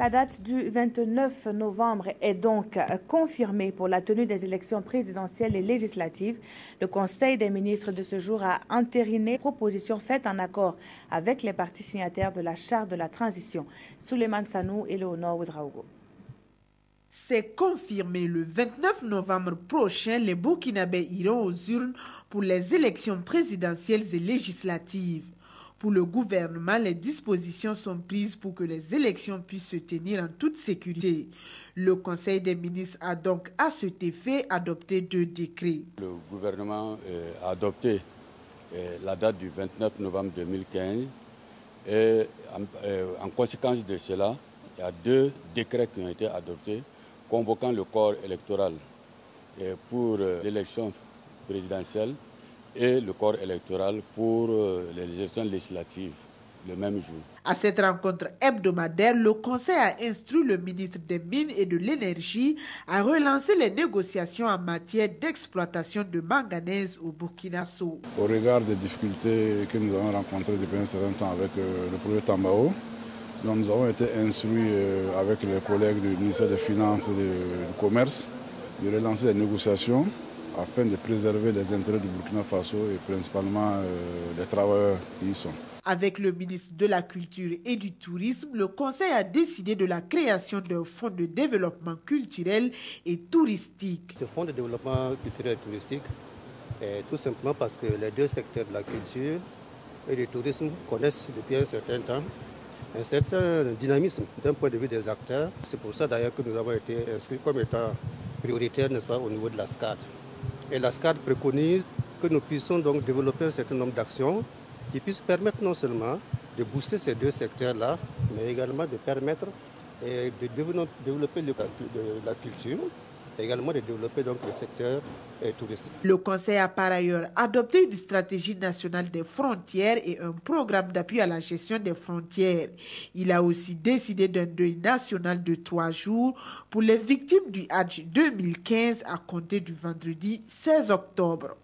La date du 29 novembre est donc confirmée pour la tenue des élections présidentielles et législatives. Le Conseil des ministres de ce jour a entériné les propositions faites en accord avec les partis signataires de la Charte de la transition. Souleymane Sanou et Léonore Ouedraogo. C'est confirmé, le 29 novembre prochain, les Burkinabés iront aux urnes pour les élections présidentielles et législatives. Pour le gouvernement, les dispositions sont prises pour que les élections puissent se tenir en toute sécurité. Le Conseil des ministres a donc à cet effet adopté 2 décrets. Le gouvernement a adopté la date du 29 novembre 2015 et en conséquence de cela, il y a 2 décrets qui ont été adoptés convoquant le corps électoral pour l'élection présidentielle et le corps électoral pour les élections législatives le même jour. À cette rencontre hebdomadaire, le Conseil a instruit le ministre des Mines et de l'Énergie à relancer les négociations en matière d'exploitation de manganèse au Burkina Faso. Au regard des difficultés que nous avons rencontrées depuis un certain temps avec le projet Tambao, nous avons été instruits avec les collègues du ministère des Finances et du Commerce de relancer les négociations afin de préserver les intérêts du Burkina Faso et principalement les travailleurs qui y sont. Avec le ministre de la Culture et du Tourisme, le Conseil a décidé de la création d'un fonds de développement culturel et touristique. Ce fonds de développement culturel et touristique est tout simplement parce que les 2 secteurs de la culture et du tourisme connaissent depuis un certain temps un certain dynamisme d'un point de vue des acteurs. C'est pour ça d'ailleurs que nous avons été inscrits comme étant prioritaires, n'est-ce pas, au niveau de la SCAD. Et la SCAD préconise que nous puissions donc développer un certain nombre d'actions qui puissent permettre non seulement de booster ces 2 secteurs-là, mais également de permettre de développer la culture, et également de développer donc le secteur touristique. Le Conseil a par ailleurs adopté une stratégie nationale des frontières et un programme d'appui à la gestion des frontières. Il a aussi décidé d'un deuil national de 3 jours pour les victimes du Hadj 2015 à compter du vendredi 16 octobre.